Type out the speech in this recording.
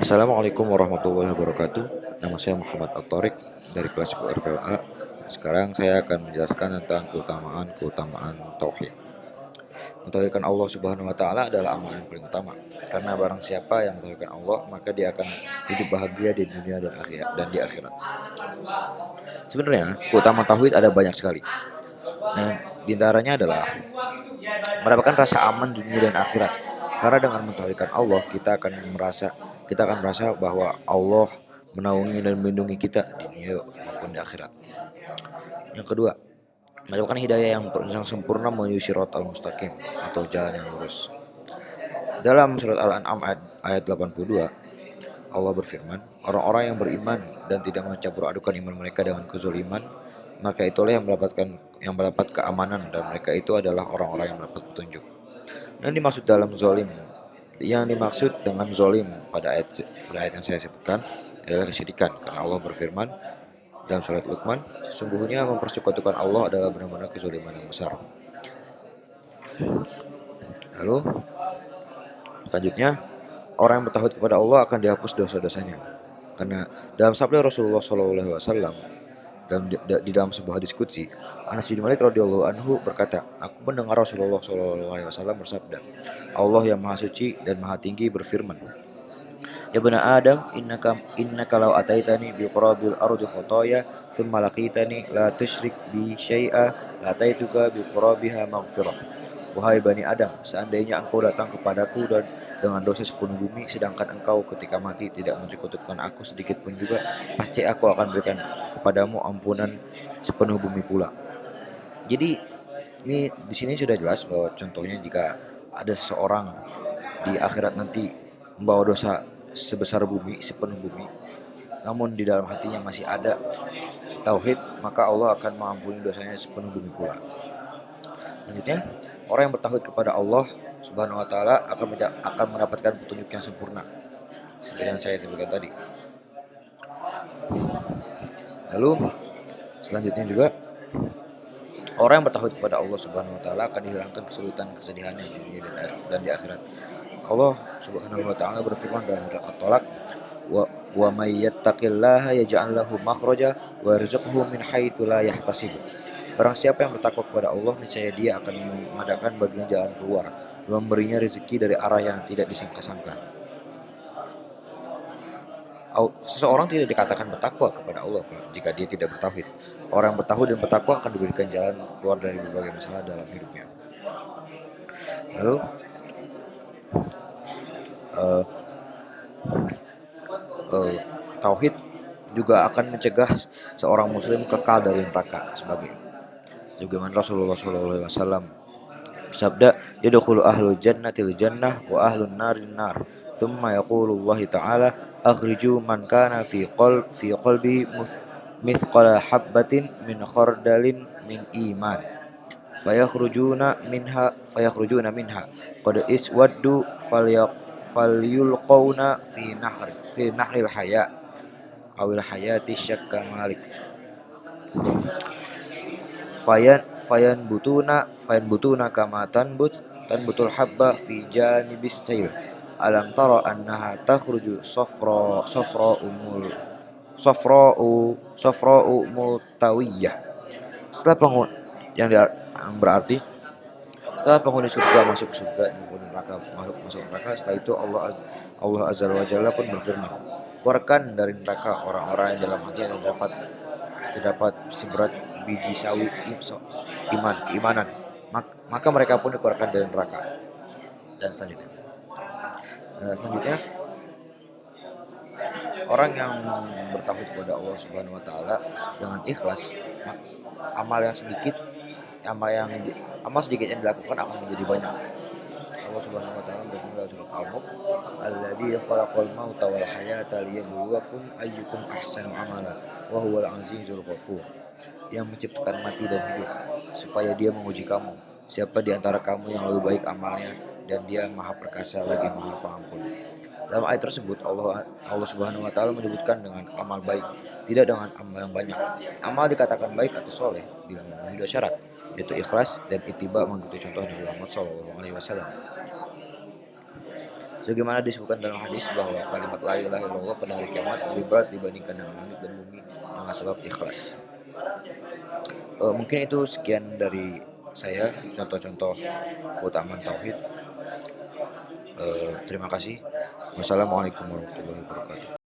Assalamualaikum warahmatullahi wabarakatuh. Nama saya Muhammad Al-Tariq dari kelas 10 RPLA. Sekarang saya akan menjelaskan tentang keutamaan tauhid. Mentauhidkan Allah Subhanahu wa taala adalah amalan yang paling utama. Karena barang siapa yang mentauhidkan Allah, maka dia akan hidup bahagia di dunia dan di akhirat. Sebenarnya, keutamaan tauhid ada banyak sekali. Nah, di antaranya adalah mendapatkan rasa aman di dunia dan akhirat. Karena dengan mentauhidkan Allah, kita akan merasa bahwa Allah menaungi dan melindungi kita di dunia maupun di akhirat. Yang kedua, mendapatkan hidayah yang sempurna menuju Shiratal Mustaqim atau jalan yang lurus. Dalam surat Al-An'am ayat 82, Allah berfirman, orang-orang yang beriman dan tidak mencampur adukan iman mereka dengan kezaliman, maka itulah yang mendapat keamanan, dan mereka itu adalah orang-orang yang mendapat petunjuk. Yang dimaksud dengan zolim pada ayat yang saya sebutkan adalah kesyirikan, karena Allah berfirman dalam surat Luqman, sesungguhnya mempersekutukan Allah adalah benar-benar kezaliman yang besar. Lalu selanjutnya, orang yang bertauhid kepada Allah akan dihapus dosa-dosanya. Karena dalam sabda Rasulullah SAW di dalam sebuah hadis qudsi, Anas bin Malik radhiyallahu anhu berkata, aku mendengar Rasulullah SAW bersabda, Allah yang maha suci dan maha tinggi berfirman, ya bani Adam, innaka law ataitani bi qurabil ardi khotoya thumma laqitani la tusyrik bi syai'a la taituka bi qurabiha maghfirah. Wahai Bani Adam, seandainya engkau datang kepadaku dan dengan dosa sepenuh bumi, sedangkan engkau ketika mati tidak menyekutukan aku sedikit pun juga, pasti aku akan berikan kepadamu ampunan sepenuh bumi pula. Jadi ini di sini sudah jelas bahwa contohnya jika ada seseorang di akhirat nanti membawa dosa sebesar bumi, sepenuh bumi, namun di dalam hatinya masih ada tauhid, maka Allah akan mengampuni dosanya sepenuh bumi pula. Selanjutnya, orang yang bertauhid kepada Allah Subhanahu wa taala akan mendapatkan petunjuk yang sempurna, seperti yang saya sebutkan tadi. Lalu selanjutnya juga, orang yang bertauhid kepada Allah Subhanahu wa taala akan dihilangkan kesulitan kesedihannya di dunia dan di akhirat. Allah Subhanahu wa taala berfirman dalam surat At-Talaq, wa may yattaqillaha yaj'al lahu makhraja wa yarzuqhu min haitsu la yahtasib. Barang siapa yang bertakwa kepada Allah, niscaya dia akan mengadakan baginya jalan keluar dan memberinya rezeki dari arah yang tidak disangka-sangka. Seseorang tidak dikatakan bertakwa kepada Allah jika dia tidak bertauhid. Orang yang bertauhid dan bertakwa akan diberikan jalan keluar dari berbagai masalah dalam hidupnya. Lalu tauhid juga akan mencegah seorang muslim kekal dari neraka sebagaimana Rasulullah SAW bersabda, yadkhulu ahlul jannatil jannah wa ahlun narin nar, thumma yaqulu Allah ta'ala akhriju man kana fi qalbi mithqala habbatin min khardalin min iman fayakhrujuna minha qad iswaddu falyulqawna fi nahril haya awil hayati syakka malik fayan butuna kama tanbutul habba fi janibis sayl alam tara annaha takhruju safra'u multawiyah. Yang berarti setelah penghuni surga masuk surga dan penghuni neraka masuk neraka, setelah itu Allah Azza wa Jalla pun berfirman, keluarkan dari neraka orang-orang yang dalam hatinya terdapat seberat biji sawi keimanan, maka mereka pun dikeluarkan dari neraka. Dan selanjutnya orang yang bertauhid kepada Allah Subhanahu wa taala dengan ikhlas, amal sedikit yang dilakukan akan menjadi banyak. Allah Subhanahu wa taala berfirman dalam surat Al-Mulk, alladzi khalaqal mauta wal hayata liyabluwakum ayyukum ahsanu amala wa huwal azizul ghafur. Yang menciptakan mati dan hidup supaya dia menguji kamu, siapa di antara kamu yang lebih baik amalnya, dan dia maha perkasa lagi maha pengampun. Dalam ayat tersebut Allah Subhanahu wa taala menyebutkan dengan amal baik, tidak dengan amal yang banyak. Amal dikatakan baik atau soleh bila memenuhi dua syarat, yaitu ikhlas dan ittiba mengikuti contoh Nabi Muhammad SAW. Sebagaimana disebutkan dalam hadis bahwa kalimat la ilaha illallah pada hari kiamat lebih berat dibandingkan dengan langit dan bumi dengan sebab ikhlas. Mungkin itu sekian dari saya contoh-contoh keutamaan tauhid. Terima kasih. Wassalamualaikum warahmatullahi wabarakatuh.